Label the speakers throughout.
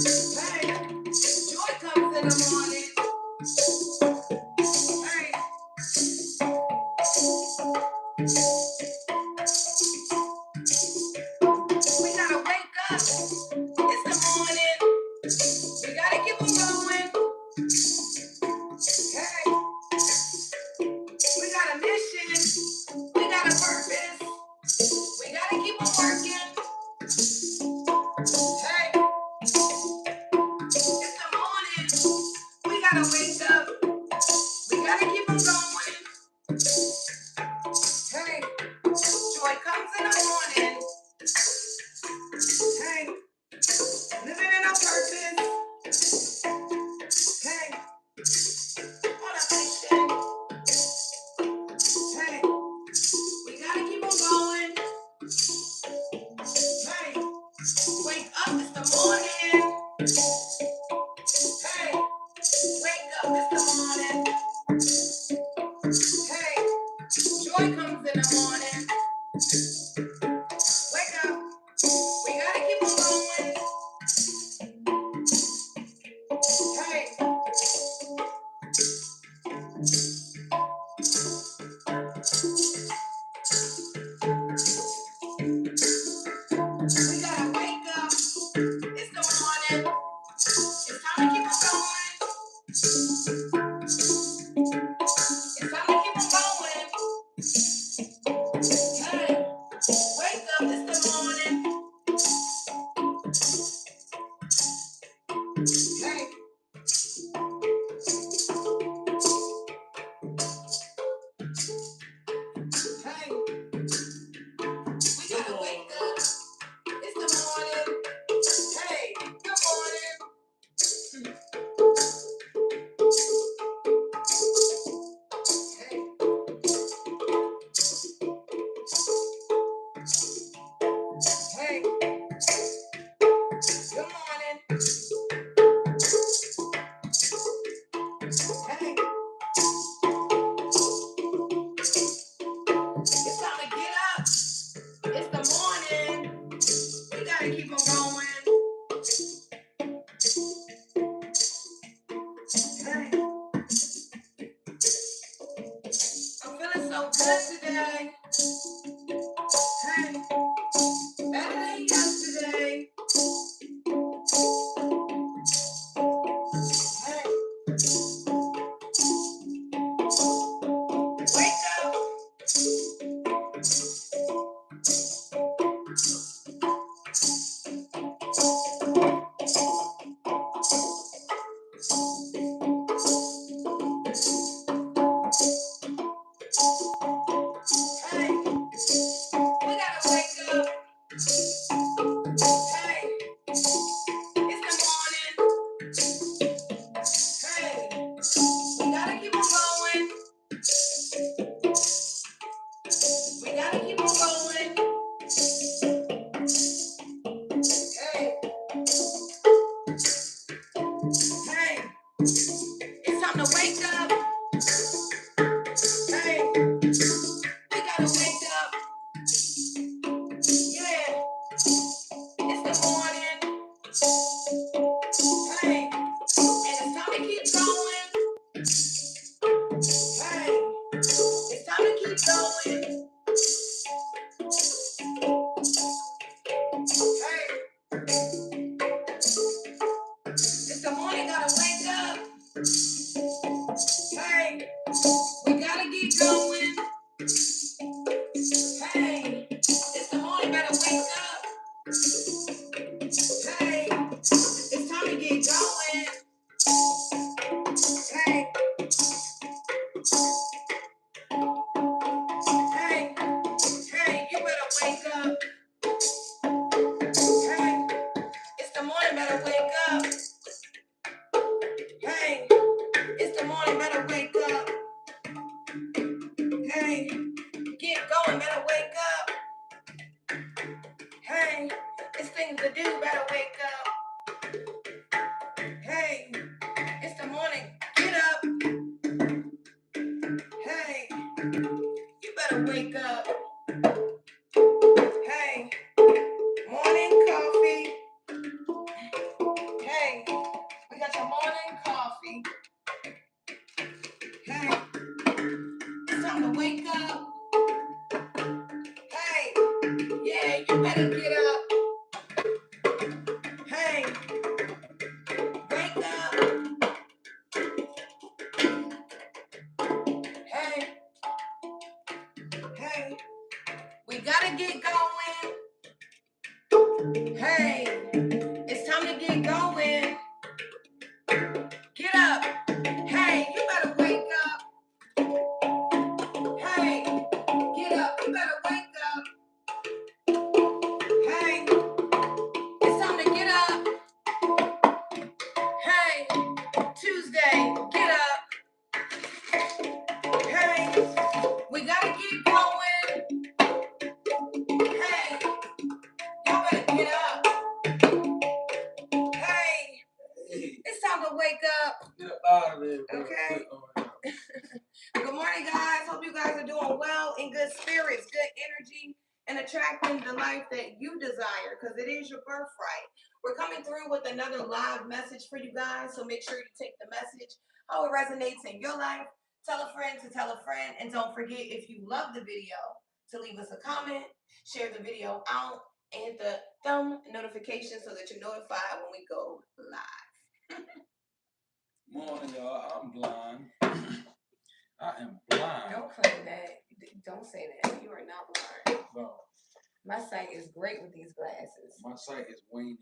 Speaker 1: Hey, joy comes in the morning. Hey, we gotta wake up. It's the morning. We gotta keep on going. Hey, we got a mission. We got a purpose. We gotta keep on working. Hey, it's the morning. We gotta wake up. We gotta keep on going. Hey, joy comes in the morning. Hey, living in a purpose. Hey, on a mission. Hey, we gotta keep on going. Hey, wake up, it's the morning. Hey, wake up, it's the morning. Hey, joy comes in the morning. Wake up, we gotta keep on going. Hey, we gotta wake up, it's the morning. It's time to keep on going. It's time to keep on going. Hey, wake up, it's the morning. Hey, hey, we gotta wake up. It's the morning. Hey, good morning. Hey, hey, good morning. Hey, it's time to get up. It's the morning. We gotta keep on going. Hey, I'm feeling so good today. Hey, better than yesterday. Hey, wake up. Hey, we gotta wake up. Hey, it's the morning. Hey, we gotta keep on going. We gotta keep on going. Hey, hey, it's time to wake up. Hey, we gotta wake up. Yeah, it's the morning. Hey, and it's time to keep going. Hey, it's time to keep going. Hey, it's the morning, gotta wake up. Hey, we gotta get going. Hey, it's the morning, better wake up. Hey, it's time to get going. Hey, hey, hey, you better wake up. Hey, it's the morning, better wake up. Hey, it's the morning, better wake up. Hey, get going, better wake up. Hey, it's things to do, better wake up. Hey, it's the morning, get up. Hey, you better wake up. Hey, morning coffee. got your morning coffee. Hey, it's time to wake up. Hey, yeah, you better get up. Hey, wake up. Hey, hey, we gotta get going. Hey, it's time to get going. Get up. Hey, you better wake up. Hey, get up. You better wake up. Hey, it's time to get up. Hey, Tuesday, get up. Hey, we gotta get going. Hey, y'all better get up. Hey, it's time to wake up.
Speaker 2: Get up out of there.
Speaker 1: Okay. Good morning, guys. Hope you guys are doing well, in good spirits, good energy, and attracting the life that you desire, because it is your birthright. We're coming through with another live message for you guys, so make sure you take the message, how it resonates in your life. Tell a friend to tell a friend, and don't forget, if you love the video, to leave us a comment, share the video out, and hit the thumb notification so that you're notified when we go live.
Speaker 2: Morning, y'all. I'm blind. I am blind.
Speaker 1: Don't claim that. Don't say that. You are not blind.
Speaker 2: No.
Speaker 1: My sight is great with these glasses.
Speaker 2: My sight is waning.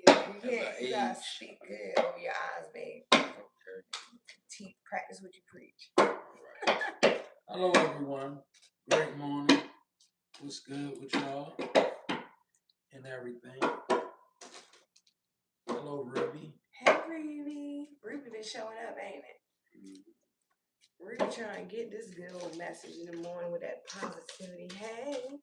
Speaker 1: Yeah, you gotta speak good over your eyes, babe.
Speaker 2: Okay.
Speaker 1: Practice what you preach.
Speaker 2: Right. Hello, everyone. Great morning. What's good with y'all? And everything. Hello, Ruby.
Speaker 1: Hey, Ruby. Ruby been showing up, ain't it? Ruby trying to get this good old message in the morning with that positivity. Hey.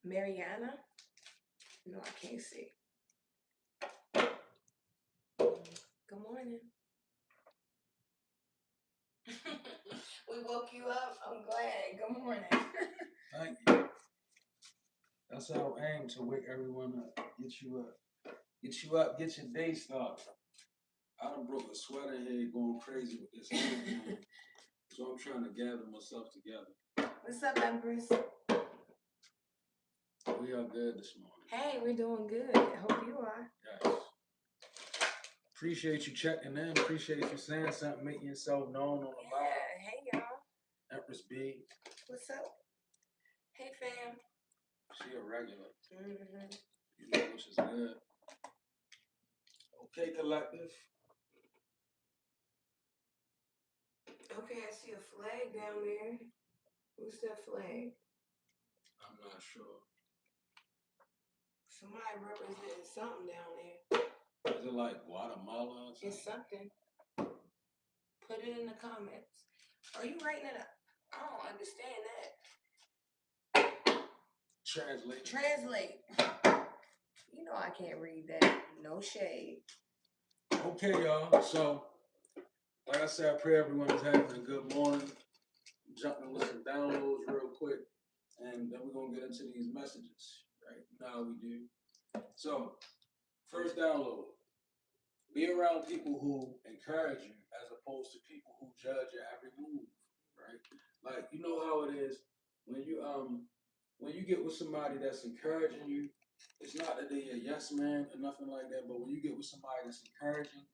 Speaker 1: Mariana? No, I can't see. Good morning. We woke you up. I'm glad. Good morning.
Speaker 2: Thank you. That's our aim, to wake everyone up. Get you up. Get you up. Get your day started. I done broke a sweat in here going crazy with this hand. So I'm trying to gather myself together.
Speaker 1: What's up, Empress?
Speaker 2: We are good this morning.
Speaker 1: Hey, we're doing good. I hope you are.
Speaker 2: Yes. Appreciate you checking in. Appreciate you saying something, making yourself known on the live.
Speaker 1: Yeah, hey, y'all.
Speaker 2: Empress B.
Speaker 1: What's up? Hey, fam.
Speaker 2: She a regular.
Speaker 1: Mm-hmm.
Speaker 2: You know, which is good. Okay, collective.
Speaker 1: Okay, I see a flag down there. What's that flag?
Speaker 2: I'm not sure.
Speaker 1: Somebody representing something down there.
Speaker 2: Is it like Guatemala or something?
Speaker 1: It's something. Put it in the comments. Are you writing it up? I don't understand that.
Speaker 2: Translate.
Speaker 1: You know I can't read that. No shade.
Speaker 2: Okay, y'all. So, like I said, I pray everyone is having a good morning. Jumping with some downloads real quick. And then we're going to get into these messages. Right now we do. So, first download. Be around people who encourage you as opposed to people who judge your every move, right? Like, you know how it is when you get with somebody that's encouraging you. It's not that they're a yes man or nothing like that, but when you get with somebody that's encouraging,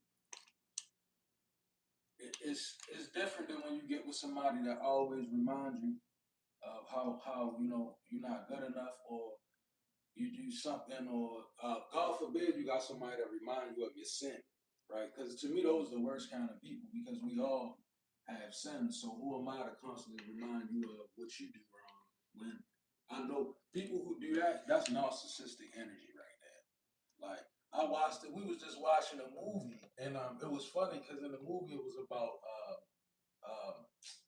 Speaker 2: it's different than when you get with somebody that always reminds you of how you know you're not good enough, or you do something, or God forbid you got somebody that reminds you of your sin. Right? Because to me, those are the worst kind of people, because we all have sinned. So who am I to constantly remind you of what you do wrong? When I know people who do that, that's narcissistic energy right there. Like, I watched it. We was just watching a movie, and it was funny because in the movie it was about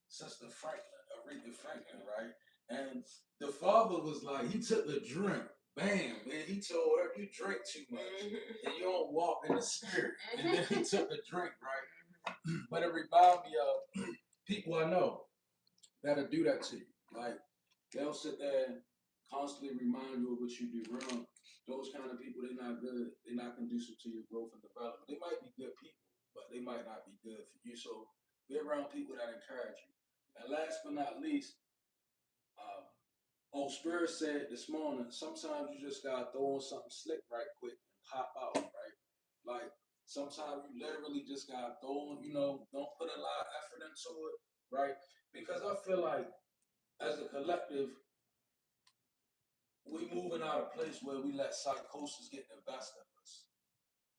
Speaker 2: Sister Franklin, Aretha Franklin, right? And the father was like, he took the drink. Bam, man, he told her, you drink too much and you don't walk in the spirit. And then he took the drink, right? But it reminded me of people I know that'll do that to you. Like, they'll sit there constantly remind you of what you do wrong, those kind of people, they're not good. They're not conducive to your growth and development. They might be good people, but they might not be good for you. So be around people that encourage you. And last but not least, um, Spirit said this morning, sometimes you just gotta throw on something slick right quick and pop out, right? Like sometimes you literally just gotta throw on, don't put a lot of effort into it, right? Because I feel like as a collective, we moving out of a place where we let psychosis get the best of us.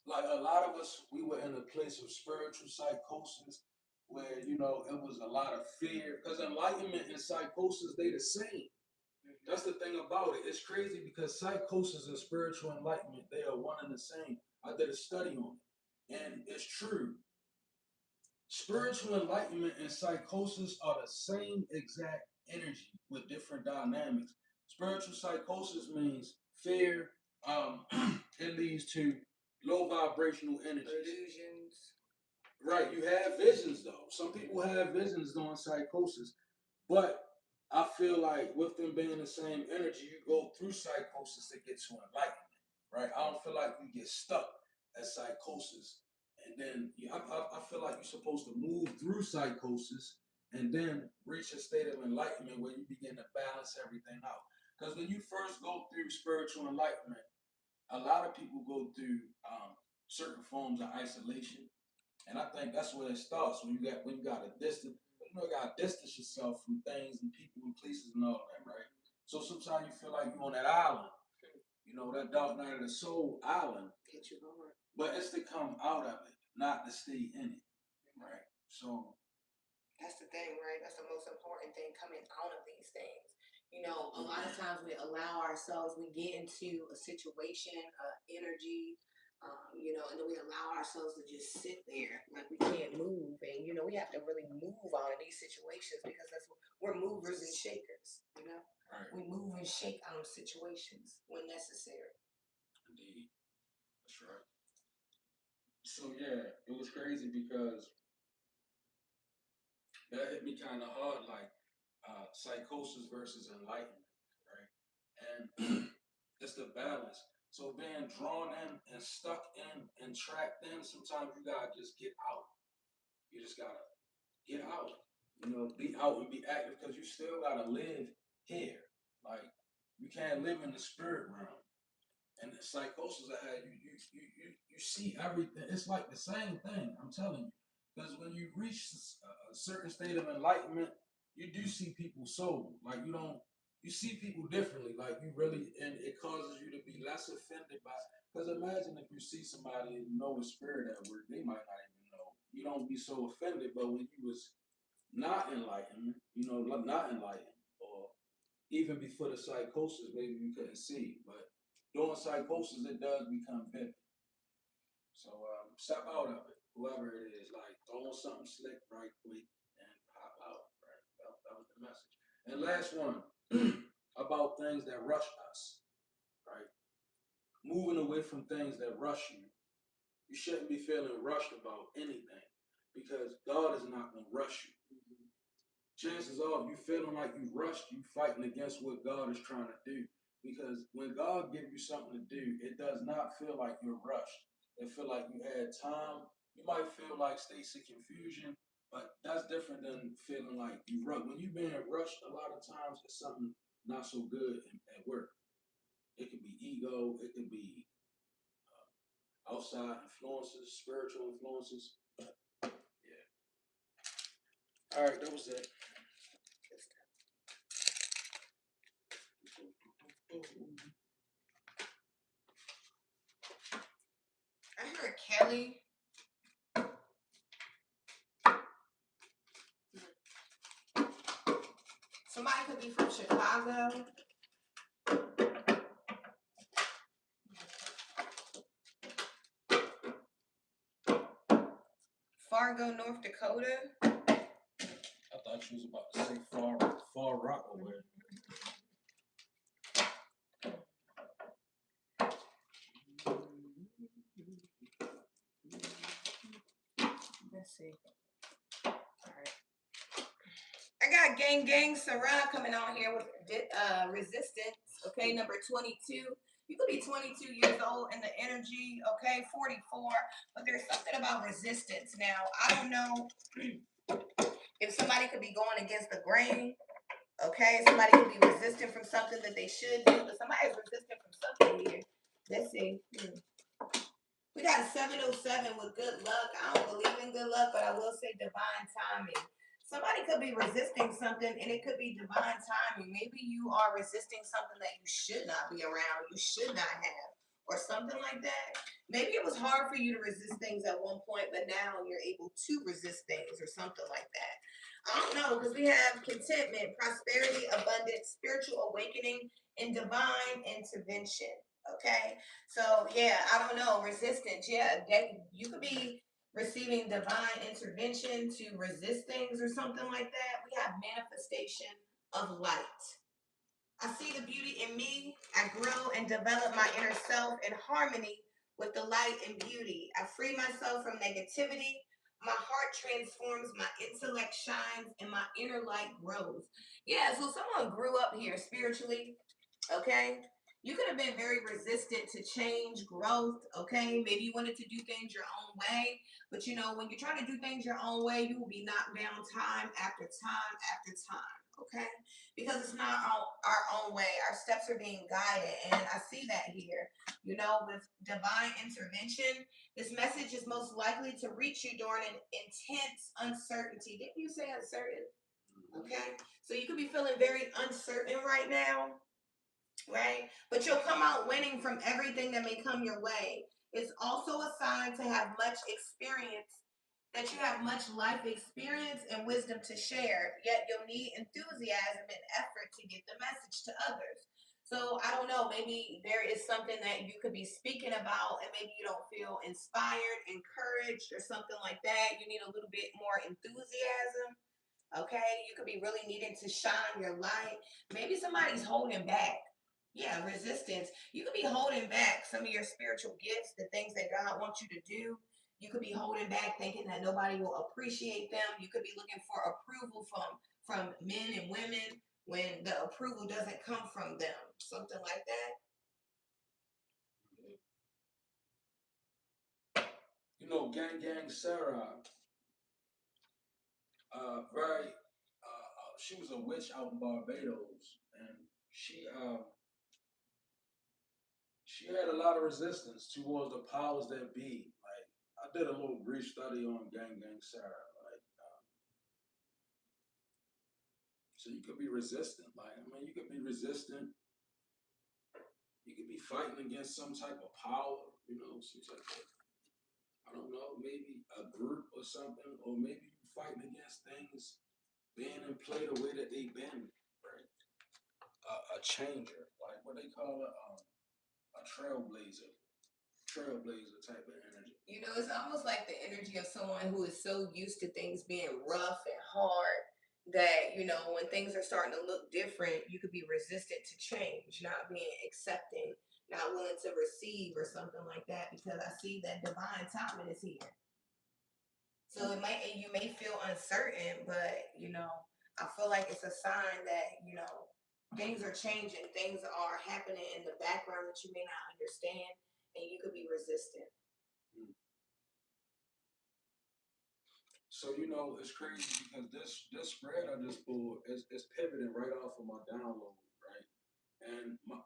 Speaker 2: Like a lot of us, we were in a place of spiritual psychosis where, it was a lot of fear. Because enlightenment and psychosis, they the same. That's the thing about it. It's crazy because psychosis and spiritual enlightenment, they are one and the same. I did a study on it. And it's true. Spiritual enlightenment and psychosis are the same exact energy with different dynamics. Spiritual psychosis means fear. It leads to low vibrational energy.
Speaker 1: Illusions.
Speaker 2: Right. You have visions though. Some people have visions during psychosis, but I feel like with them being the same energy, you go through psychosis to get to enlightenment. Right. I don't feel like you get stuck at psychosis and then I feel like you're supposed to move through psychosis and then reach a state of enlightenment where you begin to balance everything out. Because when you first go through spiritual enlightenment, a lot of people go through certain forms of isolation, and I think that's where it starts when you got to distance. You got to distance yourself from things and people and places and all that, right? So sometimes you feel like you're on that island, that dark night of the soul island.
Speaker 1: Hit you hard.
Speaker 2: But it's to come out of it, not to stay in it, right? So
Speaker 1: that's the thing, right? That's the most important thing, coming out of these things. A lot of times we allow ourselves, we get into a situation, energy, and then we allow ourselves to just sit there like we can't move. And, we have to really move out of these situations because we're movers and shakers.
Speaker 2: right,
Speaker 1: We move and shake out of situations when necessary.
Speaker 2: indeed, that's right. So yeah, it was crazy because that hit me kind of hard, like psychosis versus enlightenment, right? And it's the balance. So being drawn in and stuck in and trapped in, sometimes you gotta just get out. You just gotta get out. Be out and be active because you still gotta live here. Like you can't live in the spirit realm. And the psychosis I had, you see everything. It's like the same thing. I'm telling you, because when you reach a certain state of enlightenment, you do see people's soul. Like you see people differently. Like you really, and it causes you to be less offended by. Because imagine if you see somebody and you know a spirit at work, they might not even know. You don't be so offended, but when you was not enlightened, not enlightened, or even before the psychosis, maybe you couldn't see, but during psychosis, it does become vivid. So step out of it, whoever it is, like throw something slick right quick and pop out. Right, that was the message. And last one about things that rush us. Right, moving away from things that rush you. You shouldn't be feeling rushed about anything because God is not going to rush you. Chances are, you feeling like you rushed, you fighting against what God is trying to do. Because when God gives you something to do, it does not feel like you're rushed. It feel like you had time. You might feel like states of confusion, but that's different than feeling like you rushed. When you're being rushed, a lot of times it's something not so good at work. It could be ego. It could be outside influences, spiritual influences. Yeah. All right, that was it.
Speaker 1: I heard Kelly. Somebody could be from Chicago. Fargo, North Dakota.
Speaker 2: I thought she was about to say Far Rockaway.
Speaker 1: Let's see. All right. I got got Gang Sarah coming on here with resistance. Okay, number 22. You could be 22 years old in the energy, okay, 44, but there's something about resistance. Now, I don't know if somebody could be going against the grain, okay? Somebody could be resistant from something that they should do, but somebody's resistant from something here. Let's see. We got a 707 with good luck. I don't believe in good luck, but I will say divine timing. Somebody could be resisting something and it could be divine timing. Maybe you are resisting something that you should not be around, you should not have, or something like that. Maybe it was hard for you to resist things at one point, but now you're able to resist things or something like that. I don't know, because we have contentment, prosperity, abundance, spiritual awakening, and divine intervention. Okay. So yeah, I don't know. Resistance. Yeah, that you could be receiving divine intervention to resist things or something like that. We have manifestation of light. I see the beauty in me. I grow and develop my inner self in harmony with the light and beauty. I free myself from negativity. My heart transforms, my intellect shines, and my inner light grows. Yeah, so someone grew up here spiritually, okay? You could have been very resistant to change, growth, okay? Maybe you wanted to do things your own way, but you know, when you're trying to do things your own way, you will be knocked down time after time after time, okay? Because it's not our own way. Our steps are being guided, and I see that here. You know, with divine intervention, this message is most likely to reach you during an intense uncertainty. Didn't you say uncertain? Okay, so you could be feeling very uncertain right now, right? But you'll come out winning from everything that may come your way. It's also a sign to have much experience, that you have much life experience and wisdom to share, yet you'll need enthusiasm and effort to get the message to others. So I don't know, maybe there is something that you could be speaking about and maybe you don't feel inspired, encouraged, or something like that. You need a little bit more enthusiasm. Okay, you could be really needing to shine your light. Maybe somebody's holding back. Yeah, resistance. You could be holding back some of your spiritual gifts, the things that God wants you to do. You could be holding back thinking that nobody will appreciate them. You could be looking for approval from men and women when the approval doesn't come from them. Something like that.
Speaker 2: You know, Gang Sarah, very, she was a witch out in Barbados, and she had a lot of resistance towards the powers that be. Like, I did a little brief study on Gang Sarah. Like, so you could be resistant. Like, I mean, you could be resistant. You could be fighting against some type of power. You know, some type of, I don't know, maybe a group or something, or maybe you fighting against things being in play the way that they've been. Right, a changer, like what they call it, a trailblazer type of energy.
Speaker 1: You know, it's almost like the energy of someone who is so used to things being rough and hard that, you know, when things are starting to look different, you could be resistant to change, not being accepting, not willing to receive or something like that, because I see that divine timing is here. So it might, you may feel uncertain, but you know, I feel like it's a sign that, you know, things are changing, things are happening in the background that you may not understand, and you could be resistant.
Speaker 2: Mm. So you know it's crazy because this spread I just pulled is pivoting right off of my download, right? And my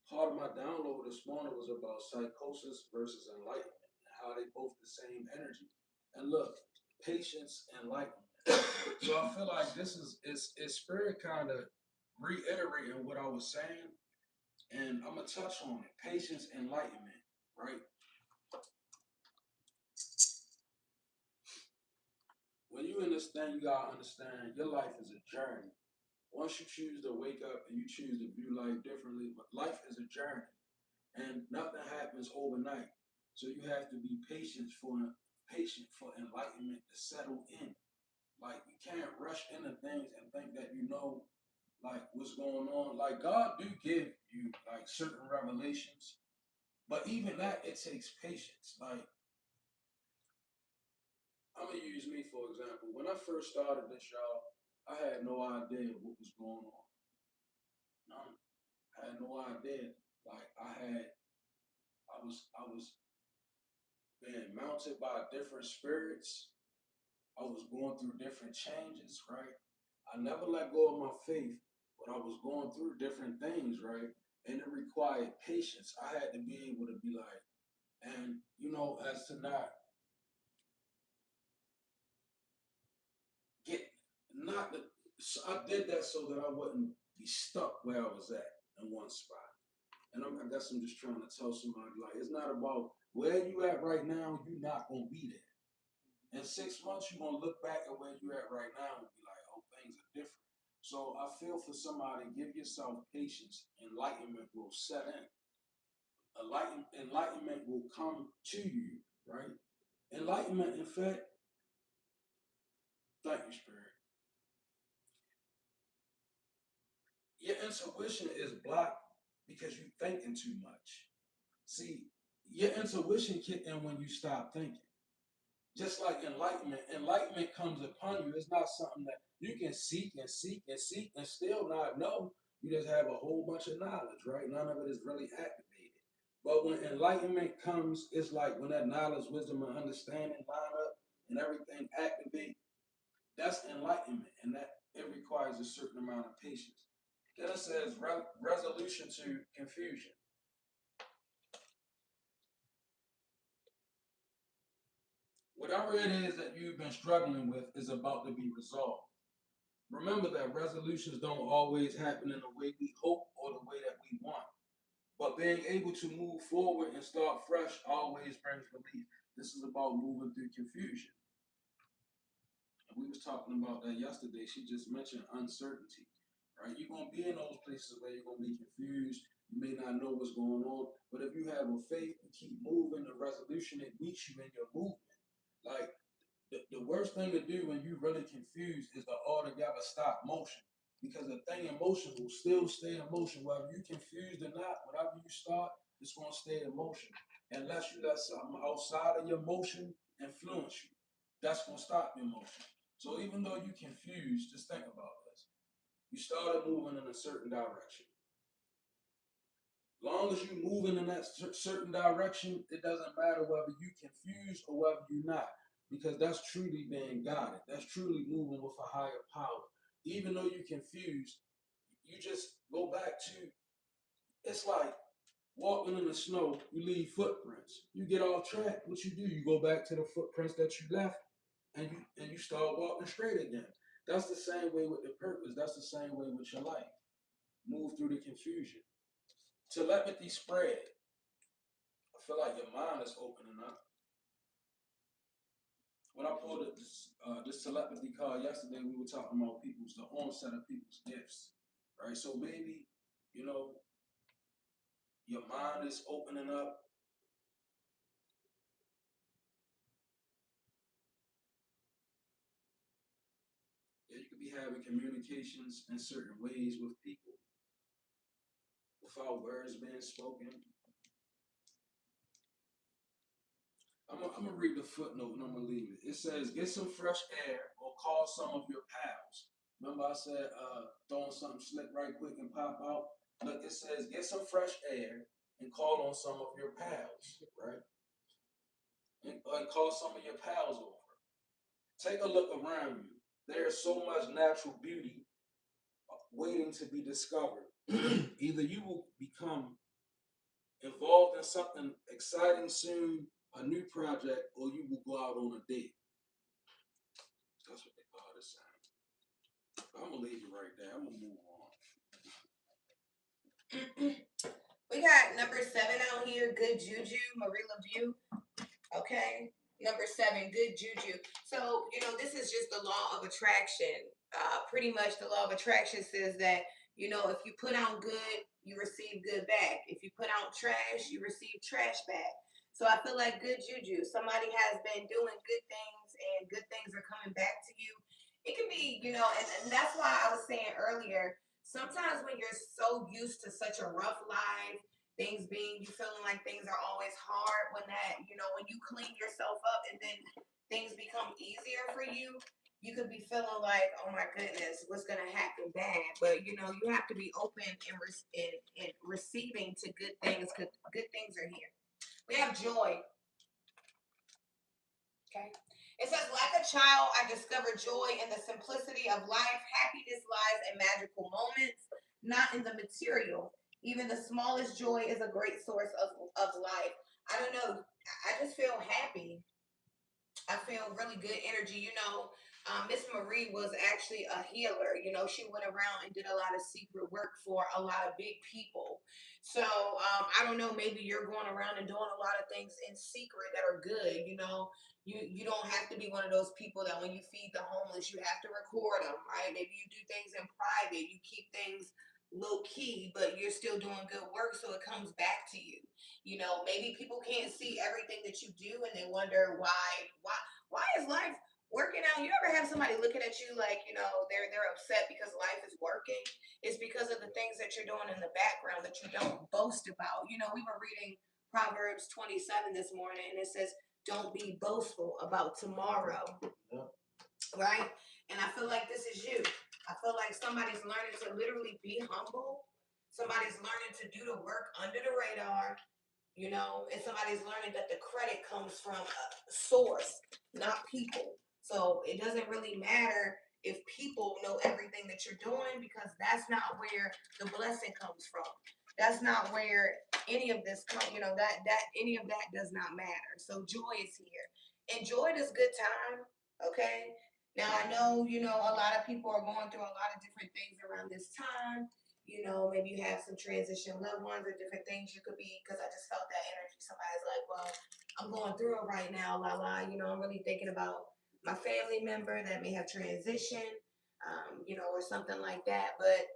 Speaker 2: part of my download this morning was about psychosis versus enlightenment and how they both the same energy. And look, patience, enlightenment. So I feel like this is spirit kind of reiterating what I was saying, and I'm gonna touch on it. Patience, enlightenment, right? When you in this thing, you gotta understand your life is a journey. Once you choose to wake up and you choose to view life differently, but life is a journey, and nothing happens overnight. So you have to be patient for enlightenment to settle in. Like you can't rush into things and think that you know like what's going on. Like God do give you like certain revelations, but even that it takes patience. Like I'm gonna use me for example. When I first started this, y'all, I had no idea what was going on. None. I had no idea. Like I was being mounted by different spirits. I was going through different changes, right? I never let go of my faith, but I was going through different things, right? And it required patience. I had to be able to be like, and as to not get, not the, so I did that so that I wouldn't be stuck where I was at in one spot. And I guess I'm just trying to tell somebody like it's not about where you at right now. You're not gonna be there. In 6 months, you're gonna look back at where you at right now and be like, oh, things are different. So I feel for somebody, give yourself patience. Enlightenment will set in. Enlightenment will come to you, right? Enlightenment, in fact, thank you, Spirit. Your intuition is blocked because you're thinking too much. See, your intuition kick in when you stop thinking. Just like enlightenment comes upon you. It's not something that you can seek and seek and seek and still not know. You just have a whole bunch of knowledge, right? None of it is really activated. But when enlightenment comes, it's like when that knowledge, wisdom, and understanding line up and everything activate, that's enlightenment. And that it requires a certain amount of patience. Then it says resolution to confusion. Whatever it is that you've been struggling with is about to be resolved. Remember that resolutions don't always happen in the way we hope or the way that we want. But being able to move forward and start fresh always brings relief. This is about moving through confusion. And we was talking about that yesterday. She just mentioned uncertainty. Right? You're gonna be in those places where you're gonna be confused. You may not know what's going on. But if you have a faith, you keep moving, the resolution it meets you in your movement. Like the worst thing to do when you're really confused is to altogether stop motion. Because the thing in motion will still stay in motion. Whether you're confused or not, whatever you start, it's going to stay in motion. Unless you let something outside of your motion influence you, that's going to stop your motion. So even though you're confused, just think about this. You started moving in a certain direction. Long as you're moving in that certain direction, it doesn't matter whether you're confused or whether you're not, because that's truly being guided. That's truly moving with a higher power. Even though you're confused, you just go back to it's like walking in the snow, you leave footprints. You get off track, what you do, you go back to the footprints that you left and you start walking straight again. That's the same way with the purpose. That's the same way with your life. Move through the confusion. Telepathy spread. I feel like your mind is opening up. When I pulled this telepathy card yesterday, we were talking about the onset of people's gifts, right? So maybe, you know, your mind is opening up. Yeah, you could be having communications in certain ways with people without words being spoken. I'm gonna read the footnote and I'm gonna leave it. It says, "Get some fresh air or call some of your pals." Remember, I said throwing something slick right quick and pop out. Look, it says, "Get some fresh air and call on some of your pals," right? And call some of your pals over. Take a look around you. There is so much natural beauty waiting to be discovered. Either you will become involved in something exciting soon, a new project, or you will go out on a date. That's what they call this sign. I'm gonna leave it right there. I'm gonna move on.
Speaker 1: We got number 7 out here, Good Juju, Marie LaView. Okay. Number 7, Good Juju. So, this is just the law of attraction. Pretty much the law of attraction says that, if you put out good, you receive good back. If you put out trash, you receive trash back. So I feel like Good Juju. Somebody has been doing good things and good things are coming back to you. It can be, and that's why I was saying earlier, sometimes when you're so used to such a rough life, you feeling like things are always hard, when you clean yourself up and then things become easier for you, you could be feeling like, oh my goodness, what's gonna happen bad? But you know, you have to be open and receiving to good things. Good things are here. We have joy. Okay. It says, like a child, I discovered joy in the simplicity of life. Happiness lies in magical moments, not in the material. Even the smallest joy is a great source of life. I don't know. I just feel happy. I feel really good energy. You know, Miss Marie was actually a healer. You know, she went around and did a lot of secret work for a lot of big people. So I don't know. Maybe you're going around and doing a lot of things in secret that are good. You know, you don't have to be one of those people that when you feed the homeless, you have to record them, right? Maybe you do things in private. You keep things low key, but you're still doing good work, so it comes back to you. You know, maybe people can't see everything that you do and they wonder why is life working out? You ever have somebody looking at you like, you know, they're upset because life is working? It's because of the things that you're doing in the background that you don't boast about. You know, we were reading Proverbs 27 this morning and it says, don't be boastful about tomorrow,
Speaker 2: Yeah.
Speaker 1: right? And I feel like this is you. I feel like somebody's learning to literally be humble. Somebody's learning to do the work under the radar, you know, and somebody's learning that the credit comes from a source, not people. So it doesn't really matter if people know everything that you're doing because that's not where the blessing comes from. That's not where any of this comes, you know, that any of that does not matter. So joy is here. Enjoy this good time, okay? Now I know, you know, a lot of people are going through a lot of different things around this time. You know, maybe you have some transition loved ones or different things you could be, because I just felt that energy. Somebody's like, well, I'm going through it right now, la la. You know, I'm really thinking about my family member that may have transitioned, you know, or something like that. But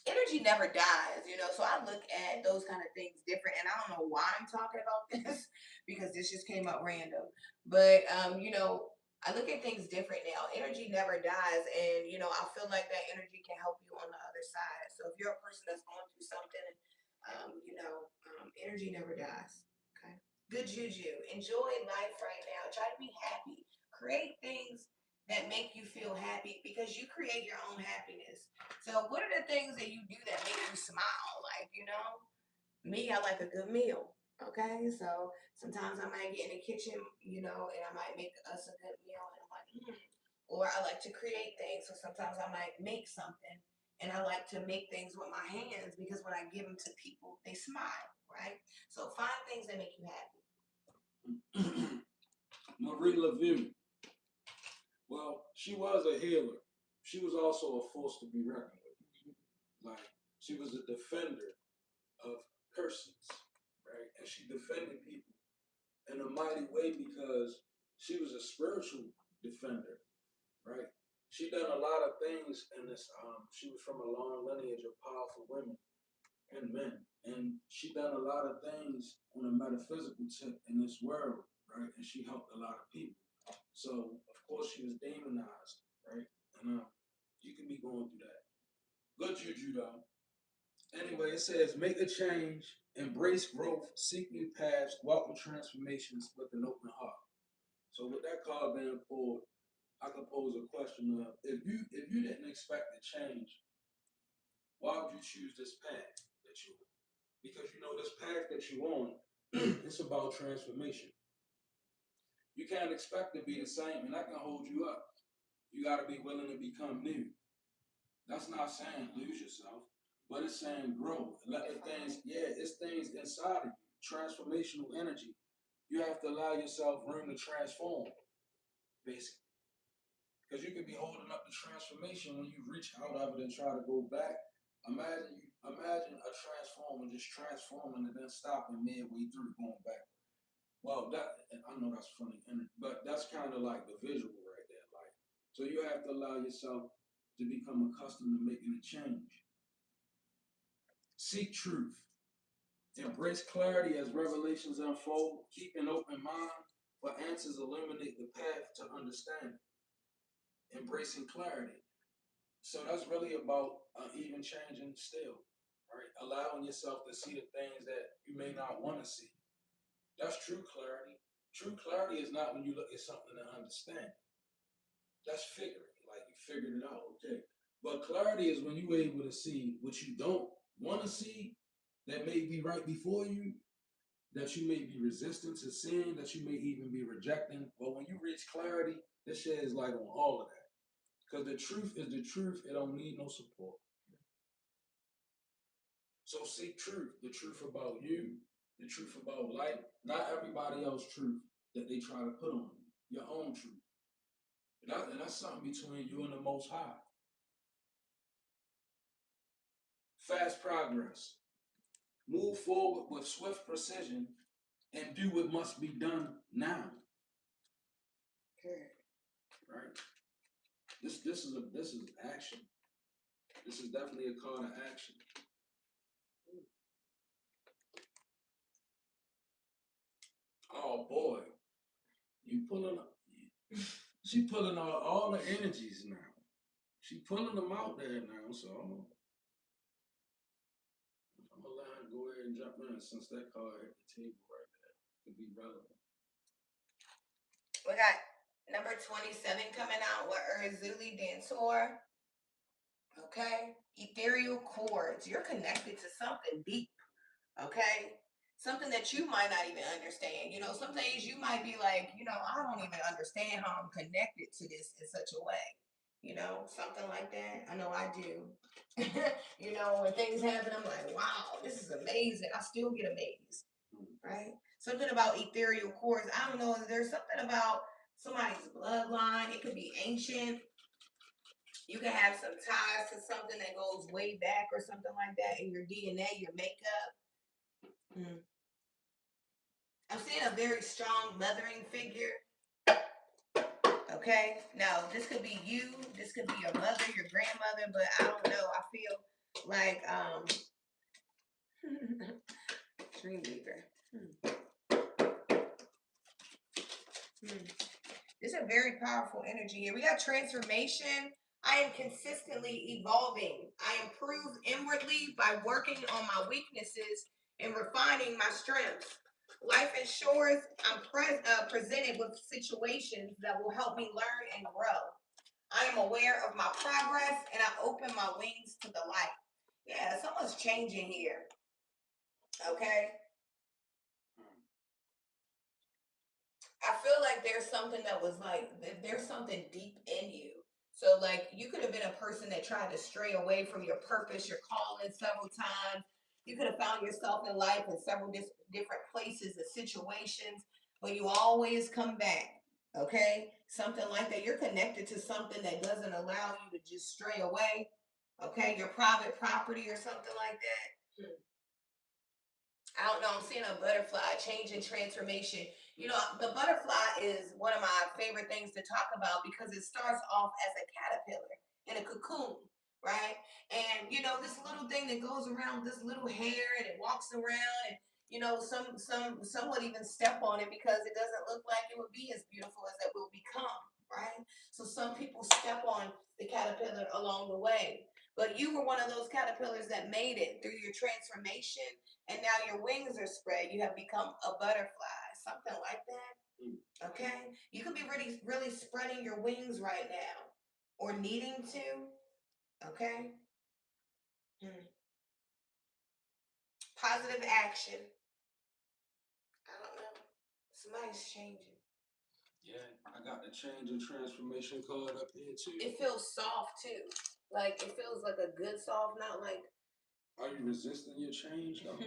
Speaker 1: energy never dies, you know. So I look at those kind of things different, and I don't know why I'm talking about this because this just came up random. But you know, I look at things different now. Energy never dies, and you know, I feel like that energy can help you on the other side. So if you're a person that's going through something, you know, energy never dies. Okay, good juju. Enjoy life right now. Try to be happy. Create things that make you feel happy because you create your own happiness. So, what are the things that you do that make you smile? Like, you know, me, I like a good meal. Okay, so sometimes I might get in the kitchen, you know, and I might make us a good meal, and I'm like, Or I like to create things, so sometimes I might make something, and I like to make things with my hands because when I give them to people, they smile, right? So find things that make you happy.
Speaker 2: Marie LaVue. Well, she was a healer. She was also a force to be reckoned with. Like, she was a defender of persons, right? And she defended people in a mighty way because she was a spiritual defender, right? She done a lot of things in this. She was from a long lineage of powerful women and men, and she done a lot of things on a metaphysical tip in this world, right? And she helped a lot of people. So of course she was demonized, right? And you can be going through that. Good juju though. Anyway, it says make a change, embrace growth, seek new paths, welcome transformations with an open heart. So with that card being pulled, I could pose a question of if you didn't expect to change, why would you choose this path that you're on? Because you know this path that you're on, it's about transformation. You can't expect to be the same, and that can hold you up. You got to be willing to become new. That's not saying lose yourself, but it's saying grow. Let the things, yeah, it's things inside of you, transformational energy. You have to allow yourself room to transform, basically. Because you can be holding up the transformation when you reach out of it and try to go back. Imagine a transformer just transforming and then stopping midway through going back. Well, that I know that's funny, but that's kind of like the visual right there. Like, so you have to allow yourself to become accustomed to making a change. Seek truth. Embrace clarity as revelations unfold. Keep an open mind, for answers illuminate the path to understanding. Embracing clarity. So that's really about even changing still, right? Allowing yourself to see the things that you may not want to see. That's true clarity. True clarity is not when you look at something and understand. That's figuring. Like you figured it out, okay. But clarity is when you're able to see what you don't want to see that may be right before you, that you may be resistant to seeing, that you may even be rejecting. But when you reach clarity, this sheds light on all of that. Because the truth is the truth. It don't need no support. So seek truth, the truth about you, the truth about life, not everybody else's truth that they try to put on you, your own truth. And that's something between you and the Most High. Fast progress. Move forward with swift precision and do what must be done now.
Speaker 1: Okay.
Speaker 2: Right? This is action. This is definitely a call to action. Oh boy, you pulling up. She pulling all the energies now. She pulling them out there now. So I'm gonna let her go ahead and jump in since that card hit the table right there. Could be relevant.
Speaker 1: We got number 27 coming out with Urzuli Dantor. Okay. Ethereal chords. You're connected to something deep. Okay. Something that you might not even understand. You know, some things you might be like, I don't even understand how I'm connected to this in such a way. Something like that. I know I do. When things happen, I'm like, wow, this is amazing. I still get amazed. Right? Something about ethereal chords. I don't know. There's something about somebody's bloodline. It could be ancient. You can have some ties to something that goes way back or something like that in your DNA, your makeup. Mm. I'm seeing a very strong mothering figure. Okay. Now, this could be you. This could be your mother, your grandmother, but I don't know. I feel like Dreamweaver. This is a very powerful energy here. We got transformation. I am consistently evolving. I improve inwardly by working on my weaknesses and refining my strengths. Life ensures I'm presented with situations that will help me learn and grow. I am aware of my progress and I open my wings to the light. Yeah, someone's changing here. Okay. I feel like there's something that was like there's something deep in you. So like you could have been a person that tried to stray away from your purpose, your calling several times. You could have found yourself in life in several different places and situations, but you always come back. Okay, something like that. You're connected to something that doesn't allow you to just stray away. Okay, your private property or something like that. I don't know. I'm seeing a butterfly change and transformation. The butterfly is one of my favorite things to talk about because it starts off as a caterpillar in a cocoon, right? And this little thing that goes around this little hair and it walks around and some would even step on it because it doesn't look like it would be as beautiful as it will become, right? So some people step on the caterpillar along the way. But you were one of those caterpillars that made it through your transformation and now your wings are spread. You have become a butterfly, something like that. Okay, you could be really, really spreading your wings right now, or needing to. Okay, positive action. I don't know. Somebody's changing.
Speaker 2: Yeah, I got the change and transformation card up here too.
Speaker 1: It feels soft too. Like it feels like a good soft, not like.
Speaker 2: Are you resisting your change though?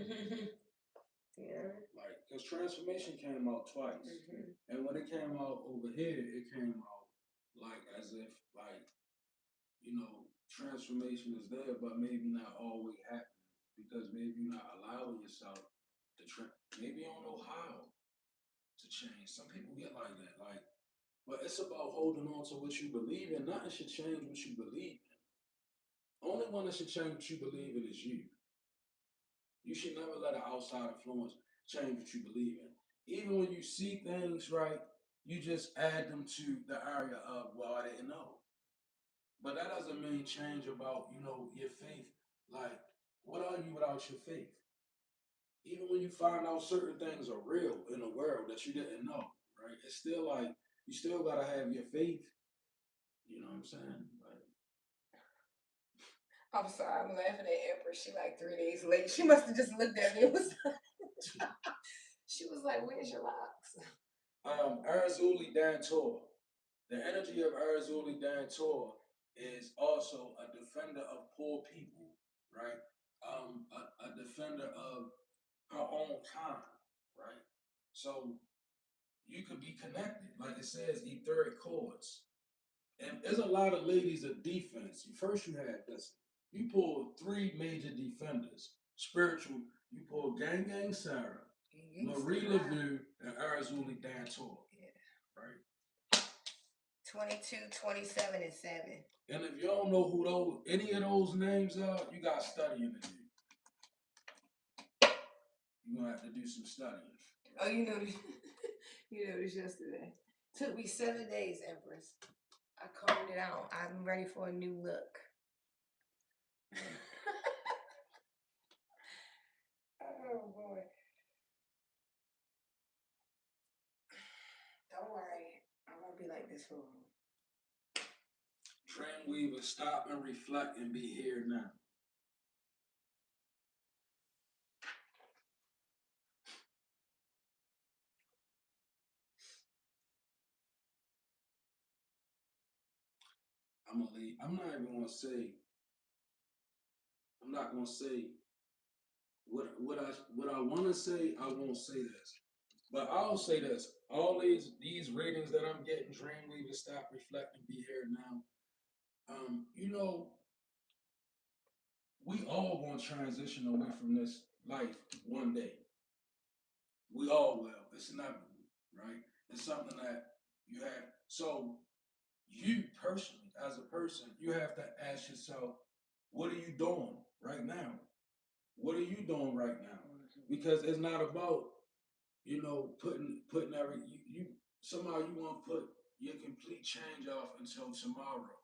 Speaker 1: Yeah.
Speaker 2: Like, because transformation came out twice. And when it came out over here, it came out like as if, like, transformation is there, but maybe not always happening. Because maybe you're not allowing yourself to maybe you don't know how to change. Some people get like that. Like, but it's about holding on to what you believe in. Nothing should change what you believe in. Only one that should change what you believe in is you. You should never let an outside influence change what you believe in. Even when you see things right, you just add them to the area of, well, I didn't know. But that doesn't mean change about, your faith. Like, what are you without your faith? Even when you find out certain things are real in the world that you didn't know, right? It's still like, you still gotta have your faith You know what I'm saying? Like,
Speaker 1: I'm sorry, I'm laughing at Empress. She like 3 days late. She must have just looked at me and was she was like, "Where's your locks?"
Speaker 2: Arzuli Dantor. The energy of Arzuli Dantor is also a defender of poor people, right? A defender of her own kind, right? So you could be connected, like it says, etheric chords. And there's a lot of ladies of defense. First, you had this. You pulled three major defenders. Spiritual, you pulled Gang Gang Sarah, Marie LaVue, and Arizuli Dantor. Yeah. Right?
Speaker 1: 22, 27, and 7.
Speaker 2: And if you don't know who those any of those names are, you got studying to do. You're gonna have to do some studying.
Speaker 1: Oh, you know this, you know this yesterday. Took me 7 days, Empress. I combed it out. I'm ready for a new look. Oh boy. Don't worry. I'm gonna be like this for a while.
Speaker 2: Dreamweaver, stop and reflect and be here now. I'm gonna leave. I'm not even gonna say. I'm not gonna say what I want to say. I won't say this, but I'll say this. All these ratings that I'm getting, Dreamweaver, stop, reflect, and be here now. You know, we all gonna transition away from this life one day. We all will. It's inevitable, right? It's something that you have. So you personally, as a person, you have to ask yourself, what are you doing right now? What are you doing right now? Because it's not about, putting every you somehow you want to put your complete change off until tomorrow.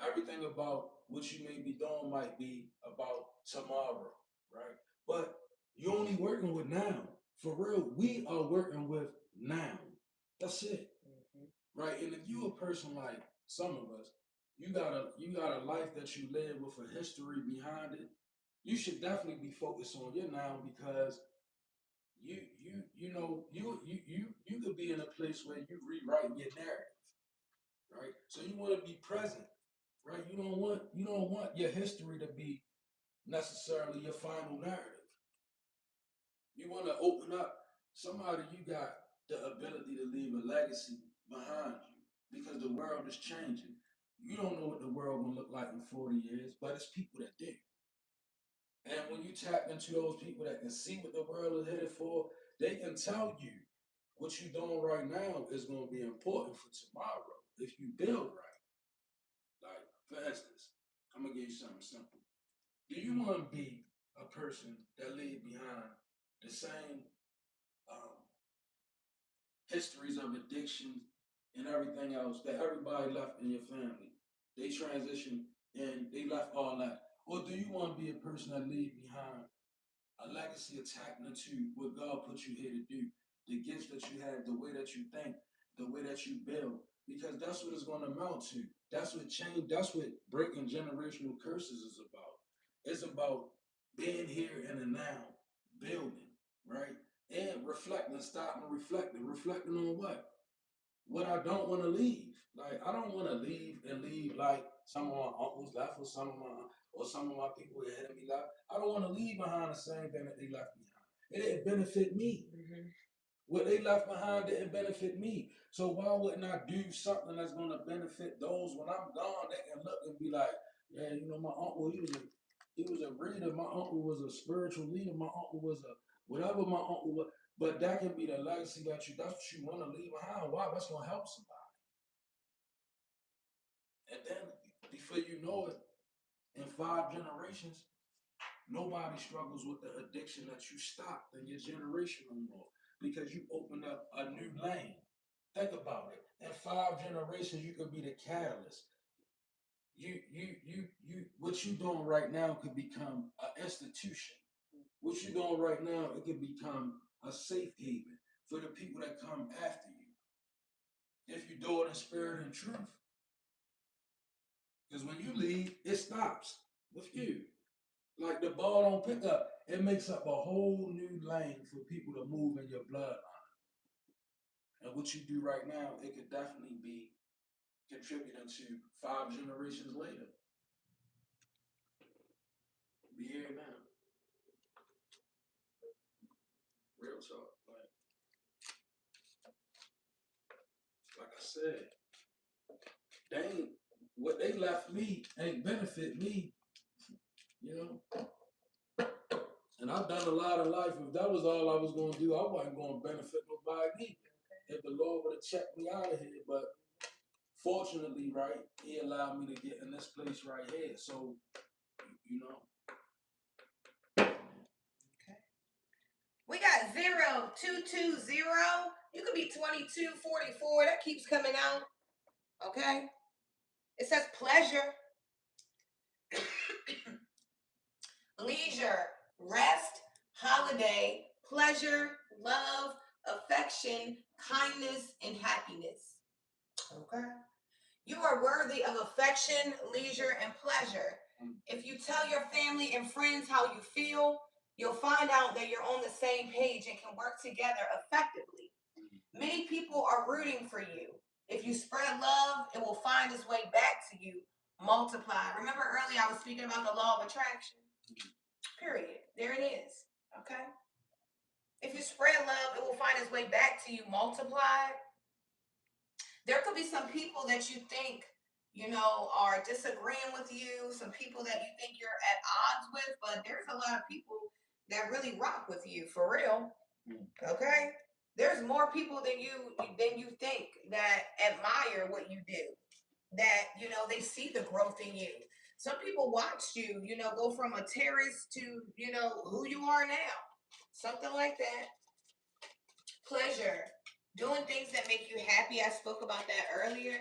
Speaker 2: Everything about what you may be doing might be about tomorrow, right? But you're only working with now. For real, we are working with now. That's it. Right? And if you a person like some of us, you got a life that you live with a history behind it. You should definitely be focused on your now because you could be in a place where you rewrite your narrative, right? So you want to be present, right? You don't want your history to be necessarily your final narrative. You want to open up somebody you got the ability to leave a legacy behind you because the world is changing. You don't know what the world will look like in 40 years, but it's people that do. And when you tap into those people that can see what the world is headed for, they can tell you what you're doing right now is going to be important for tomorrow if you build right. Like, for instance, I'm going to give you something simple. Do you want to be a person that leave behind the same um, histories of addiction and everything else that everybody left in your family? They transitioned and they left all that. Or do you want to be a person that leave behind a legacy of tapping into what God put you here to do, the gifts that you have, the way that you think, the way that you build, because that's what it's going to amount to. That's what change. That's what breaking generational curses is about. It's about being here in the now, building, right, and reflecting, stopping, reflecting on what I don't want to leave. Like I don't want to leave and leave like some of my uncles left or some of my people ahead of me left. I don't want to leave behind the same thing that they left behind. It didn't benefit me. What they left behind didn't benefit me. So why wouldn't I do something that's going to benefit those when I'm gone? They can look and be like, yeah, my uncle, he was a reader. My uncle was a spiritual leader. My uncle was a whatever my uncle was. But that can be the legacy that's what you want to leave behind. Why? That's going to help somebody. And then before you know it, in 5 generations, nobody struggles with the addiction that you stopped in your generation no more because you opened up a new lane. Think about it. In 5 generations, you could be the catalyst. What you doing right now could become an institution. What you doing right now, it could become a safe haven for the people that come after you. If you do it in spirit and truth. Because when you leave, it stops with you. Like the ball don't pick up. It makes up a whole new lane for people to move in your bloodline. And what you do right now, it could definitely be contributing to 5 generations later. Be here now. Real talk. Like I said, they ain't what they left me ain't benefit me, you know. And I've done a lot in life. If that was all I was gonna do, I wasn't gonna benefit nobody either. If the Lord would have checked me out of here, but fortunately, right, He allowed me to get in this place right here. So, you know.
Speaker 1: Okay. We got 0220. You could be 2244. That keeps coming out. Okay. It says pleasure, leisure, rest, holiday, pleasure, love, affection, kindness, and happiness. Okay. You are worthy of affection, leisure, and pleasure. If you tell your family and friends how you feel, you'll find out that you're on the same page and can work together effectively. Many people are rooting for you. If you spread love, it will find its way back to you, multiplied. Remember earlier I was speaking about the law of attraction? Period. There it is. Okay? If you spread love, it will find its way back to you, multiplied. There could be some people that you think, are disagreeing with you, some people that you think you're at odds with, but there's a lot of people that really rock with you for real. Okay? There's more people than you think that admire what you do. That, they see the growth in you. Some people watched you, go from a terrorist to, who you are now. Something like that. Pleasure. Doing things that make you happy. I spoke about that earlier.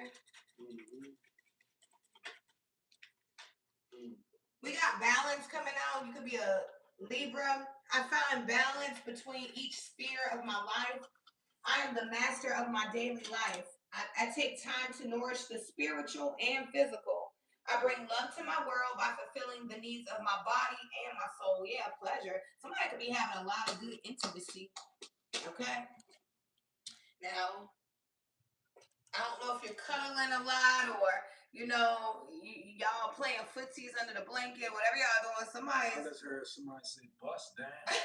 Speaker 1: We got balance coming out. You could be a Libra. I find balance between each sphere of my life. I am the master of my daily life. I take time to nourish the spiritual and physical. I bring love to my world by fulfilling the needs of my body and my soul. Yeah, pleasure. Somebody could be having a lot of good intimacy. Okay? Now, I don't know if you're cuddling a lot or, y'all playing footsies under the blanket, whatever y'all doing.
Speaker 2: I just heard somebody say bust down.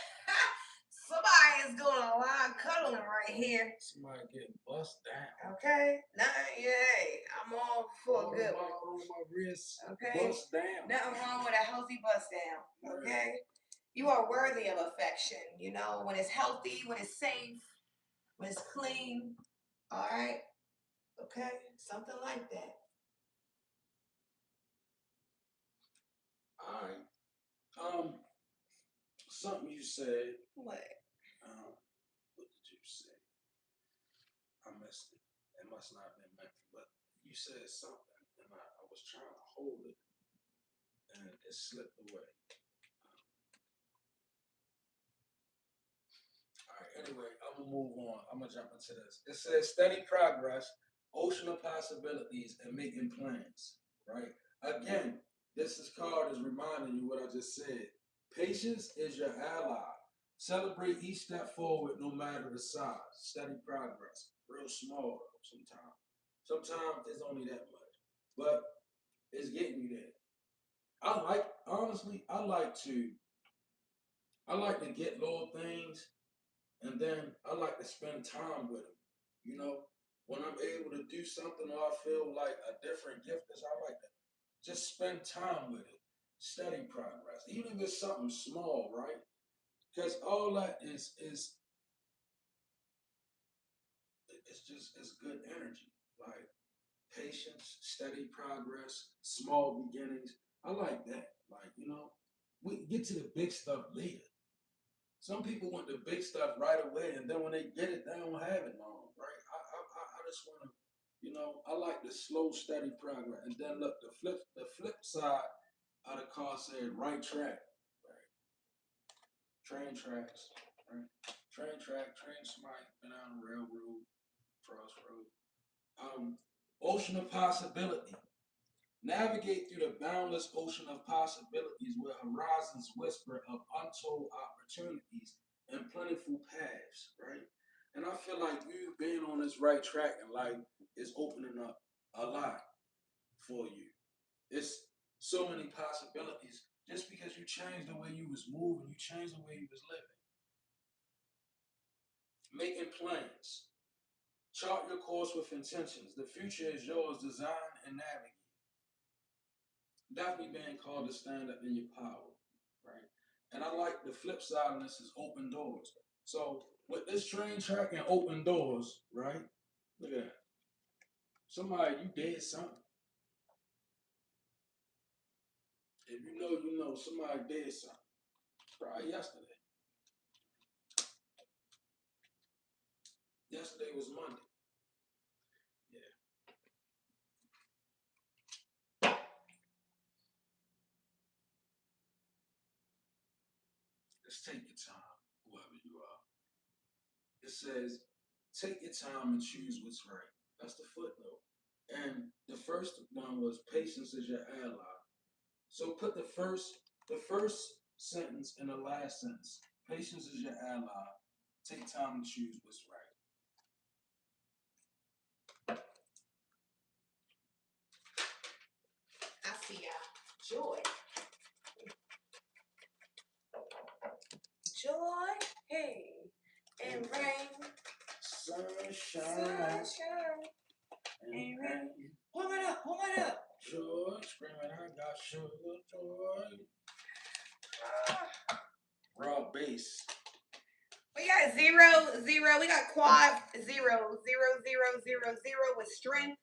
Speaker 1: Somebody is doing a lot of cuddling right here.
Speaker 2: Somebody getting bust down.
Speaker 1: Okay. I'm all for a good one.
Speaker 2: On my wrist.
Speaker 1: Okay.
Speaker 2: Bust down.
Speaker 1: Nothing wrong with a healthy bust down. Okay. You are worthy of affection. When it's healthy, when it's safe, when it's clean. All right. Okay. Something like that.
Speaker 2: All right. Something you said.
Speaker 1: What?
Speaker 2: What did you say? I missed it. It must not have been meant for, but you said something, and I was trying to hold it, and it slipped away. All right. Anyway, I'm gonna move on. I'm gonna jump into this. It says steady progress, ocean of possibilities, and making plans. Right. Again, this card is reminding you what I just said. Patience is your ally. Celebrate each step forward, no matter the size. Steady progress. Real small though, sometimes. Sometimes it's only that much, but it's getting you there. Honestly, I like to get little things, and then I like to spend time with them. You know, when I'm able to do something or I feel like a different gift is, I like to just spend time with it. Steady progress, even if it's something small, right? Because all that is it's good energy, like patience, steady progress, small beginnings. I like that. Like, we get to the big stuff later. Some people want the big stuff right away, and then when they get it, they don't have it long, right? I just want to, I like the slow, steady progress. And then look, the flip side of the car said right track, right? Train tracks, right? Train somebody been on the railroad, crossroad. Ocean of possibility. Navigate through the boundless ocean of possibilities where horizons whisper of untold opportunities and plentiful paths, right? And I feel like you being on this right track in life is opening up a lot for you. It's so many possibilities just because you changed the way you was moving, you changed the way you was living. Making plans. Chart your course with intentions. The future is yours, design and navigate. Definitely being called to stand up in your power, right? And I like the flip side of this is open doors. So with this train track and open doors, right? Look at that. Somebody you did something. If you know, you know. Somebody did something. Probably yesterday. Yesterday was Monday. Yeah. Just take your time, whoever you are. It says, take your time and choose what's right. That's the footnote. And the first one was patience is your ally. So put the first sentence in the last sentence. Patience is your ally. Take time to choose what's right.
Speaker 1: I see y'all. Joy, hey, and rain,
Speaker 2: Sunshine
Speaker 1: sunshine,
Speaker 2: and
Speaker 1: and rain.
Speaker 2: rain.
Speaker 1: Warm it up, warm it up.
Speaker 2: Joy, screaming, I got sugar, joy. Raw bass.
Speaker 1: We got 0, 0. We got quad 0, 0, 0, 0, 0 with strength.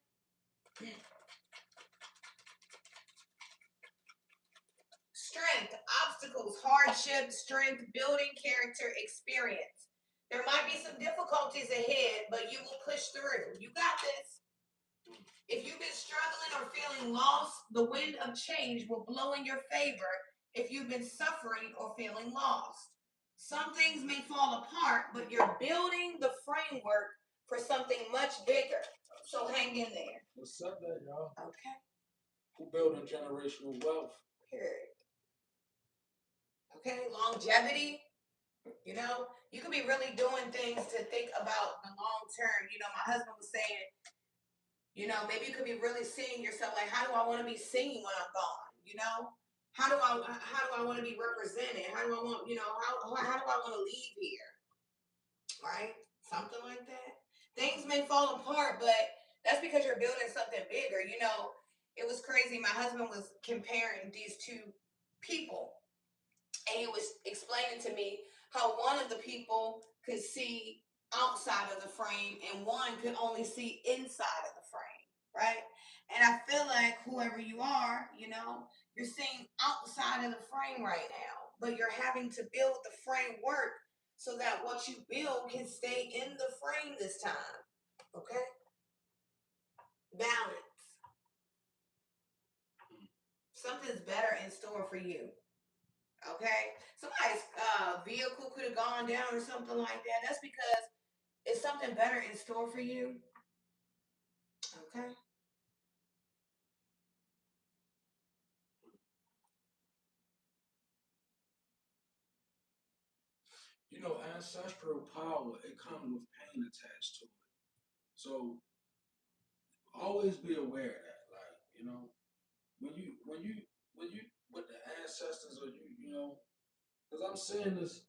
Speaker 1: Strength, obstacles, hardship, strength, building character, experience. There might be some difficulties ahead, but you will push through. You got this. If you've been struggling or feeling lost, the wind of change will blow in your favor if you've been suffering or feeling lost. Some things may fall apart, but you're building the framework for something much bigger. So hang in there.
Speaker 2: What's up, that y'all?
Speaker 1: Okay.
Speaker 2: Who building generational wealth?
Speaker 1: Period. Okay. Longevity. You know, you can be really doing things to think about the long term. You know, my husband was saying, you know, maybe you could be really seeing yourself like, how do I want to be seen when I'm gone? You know, how do I want to be represented? How do I want, you know, how do I want to leave here? Right? Something like that. Things may fall apart, but that's because you're building something bigger. You know, it was crazy. My husband was comparing these two people, and he was explaining to me how one of the people could see outside of the frame and one could only see inside of the frame, right? And I feel like whoever you are, you know, you're seeing outside of the frame right now, but you're having to build the framework so that what you build can stay in the frame this time. Okay? Balance. Something's better in store for you. Okay? Somebody's vehicle could have gone down or something like that. That's because it's something better in store for you. Okay?
Speaker 2: You know, ancestral power, it comes with pain attached to it. So always be aware of that. Like, you know, when you with the ancestors or you know, because I'm saying this,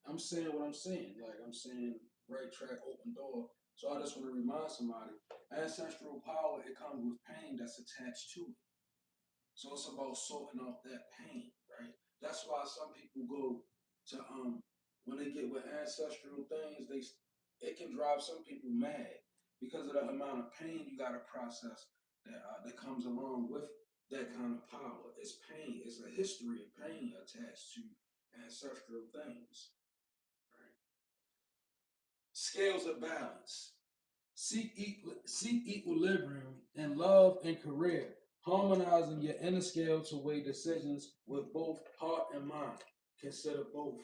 Speaker 2: I'm saying what I'm saying. Like I'm saying right track, open door. So I just want to remind somebody, ancestral power, it comes with pain that's attached to it. So it's about sorting out that pain, right? That's why some people go to when they get with ancestral things, it can drive some people mad because of the amount of pain you got to process that comes along with that kind of power. It's pain. It's a history of pain attached to ancestral things. Right? Scales of balance. Seek equilibrium in love and career, harmonizing your inner scale to weigh decisions with both heart and mind. Consider both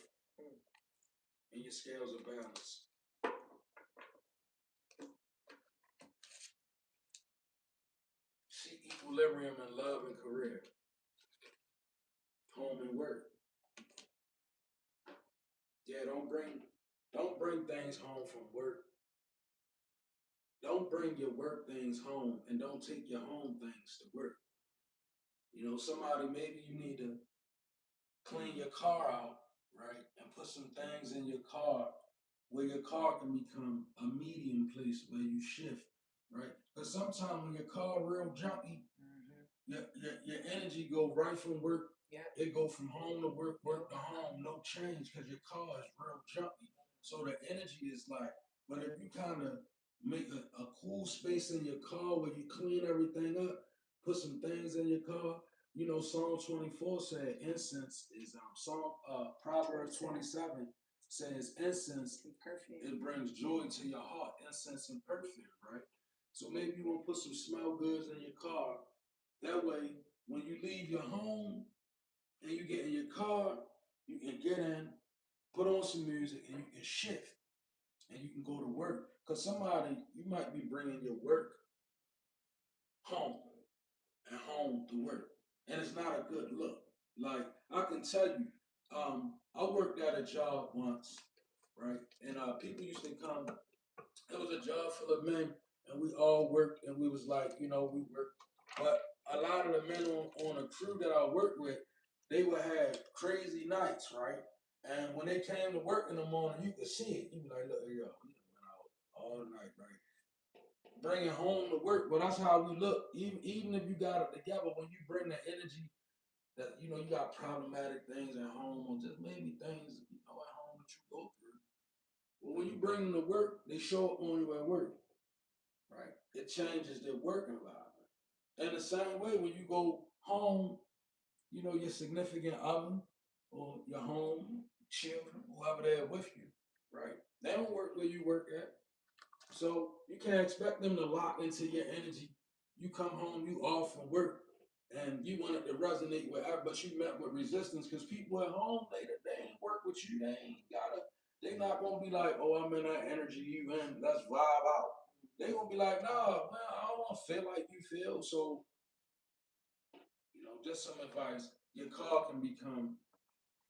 Speaker 2: in your scales of balance. Seek equilibrium in love and career, home and work. Yeah, don't bring things home from work. Don't bring your work things home, and don't take your home things to work. You know, somebody, maybe you need to clean your car out, right? And put some things in your car where your car can become a medium place where you shift, right? Because sometimes when your car real junky, your energy go right from work.
Speaker 1: Yeah.
Speaker 2: It go from home to work, work to home, no change because your car is real junky. So the energy is like, but if you kind of make a cool space in your car where you clean everything up, put some things in your car. You know, Psalm 24 said incense is Psalm Proverbs 27 says incense
Speaker 1: And perfume.
Speaker 2: it brings joy to your heart, incense and perfume, right? So maybe you want to put some smell goods in your car. That way, when you leave your home and you get in your car, you can get in, put on some music, and you can shift and you can go to work. Because somebody, you might be bringing your work home and home to work. And it's not a good look. Like, I can tell you, I worked at a job once, right? And people used to come. It was a job full of men, and we all worked, and we was like, you know, we worked. But a lot of the men on the crew that I worked with, they would have crazy nights, right? And when they came to work in the morning, you could see it. You be like, look, yo, we done went out all night, right? Bring it home to work. But that's how we look. Even if you got it together, when you bring the energy that, you know, you got problematic things at home, or just maybe things, you know, at home that you go through. Well, when you bring them to work, they show up on you at work, right? It changes their work environment. And the same way, when you go home, you know, your significant other or your home, children, whoever they're with you, right? They don't work where you work at. So you can't expect them to lock into your energy. You come home, you off from work, and you want it to resonate with everybody, but you met with resistance because people at home, they ain't work with you. They ain't gotta, they not gonna be like, oh, I'm in that energy you in, let's vibe out. They gonna be like, no, man, I don't wanna feel like you feel. So, you know, just some advice. Your car can become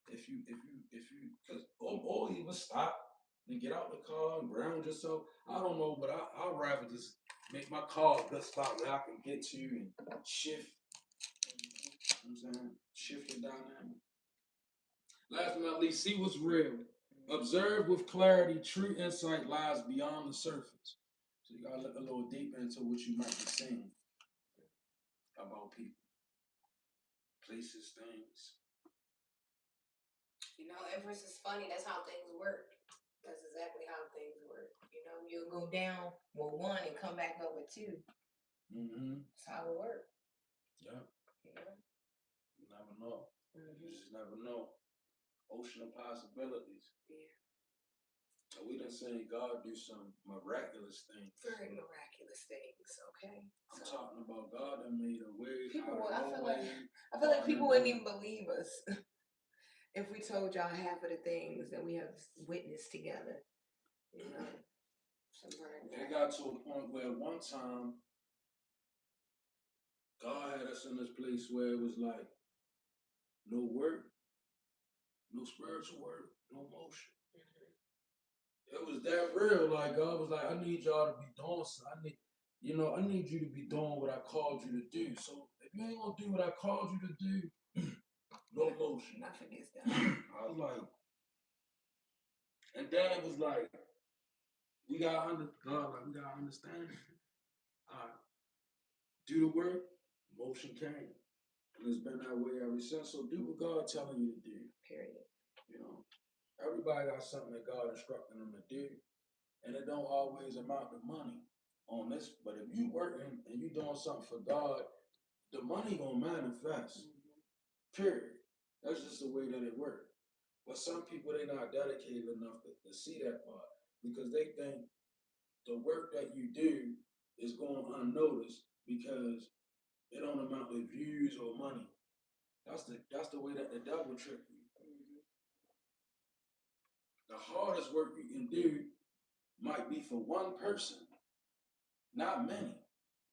Speaker 2: because or even stop and get out the car and ground yourself. I don't know, but I'd rather just make my car a good spot where I can get to and shift. You know what I'm saying? Shift the dynamic. Last but not least, see what's real. Observe with clarity, true insight lies beyond the surface. So you gotta look a little deeper into what you might be seeing about people, places, things.
Speaker 1: You know, Everest is funny. That's how things work. That's exactly how things work. You know, you'll go down with one and come back up with two.
Speaker 2: Mm-hmm.
Speaker 1: That's how it works.
Speaker 2: Yeah.
Speaker 1: You know?
Speaker 2: You never know.
Speaker 1: Mm-hmm.
Speaker 2: You just never know. Ocean of possibilities.
Speaker 1: Yeah.
Speaker 2: And we done seen God do some miraculous things.
Speaker 1: Very miraculous things, okay?
Speaker 2: I'm talking about God that made a way
Speaker 1: People,
Speaker 2: out of no way.
Speaker 1: I feel like people wouldn't even believe us if we told y'all half of the things that we have witnessed together. You know,
Speaker 2: It got to a point where one time God had us in this place where it was like no work, no spiritual work, no motion. It was that real. Like God was like, I need y'all to be doing something. I need you to be doing what I called you to do. So if you ain't gonna do what I called you to do, no motion.
Speaker 1: Nothing gets done.
Speaker 2: I was like, and then it was like, we gotta understand. Do the work, motion came. And it's been that way ever since. So do what God telling you to do.
Speaker 1: Period.
Speaker 2: You know, everybody got something that God instructing them to do. And it don't always amount to money on this. But if you working and you doing something for God, the money gonna manifest. Period. That's just the way that it works. But some people, they not dedicated enough to see that part because they think the work that you do is going unnoticed because it don't amount to views or money. That's the way that the devil trick you. The hardest work you can do might be for one person, not many.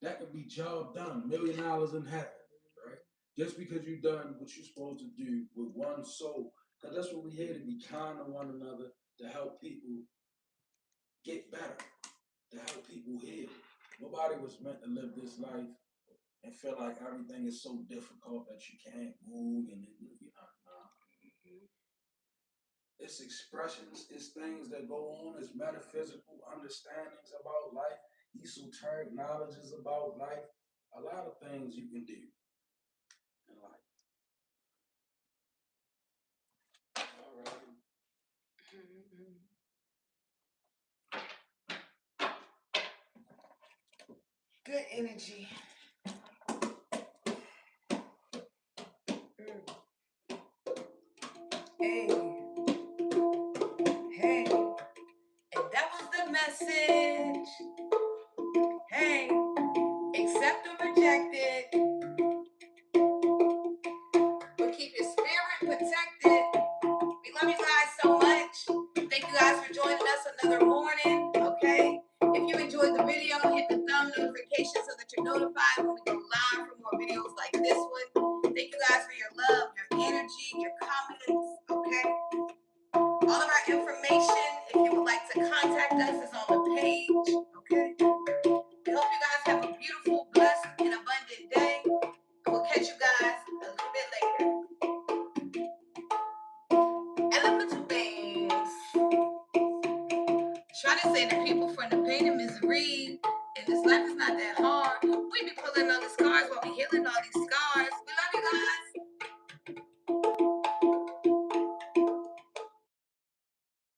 Speaker 2: That could be job done, $1 million in heaven, right? Just because you done what you're supposed to do with one soul. Because that's what we're here to be, kind to one another, to help people get better, to help people heal. Nobody was meant to live this life and feel like everything is so difficult that you can't move and it's expressions, it's things that go on, it's metaphysical understandings about life, esoteric knowledges about life, a lot of things you can do in life. All right.
Speaker 1: Good energy. Hey, hey, and that was the message. Hey, accept or reject it, but keep your spirit protected. We love you guys so much. Thank you guys for joining us another morning. Okay, if you enjoyed the video, hit the thumb notification so that you're notified when we go live for more videos like this one. Thank you guys for your love, your energy, your comments. Okay. All of our information, if you would like to contact us, is on the page. Okay. We hope you guys have a beautiful, blessed, and abundant day. And we'll catch you guys a little bit later. Elemental beings. Try to say the people from the pain and misery. And this life is not that hard. We be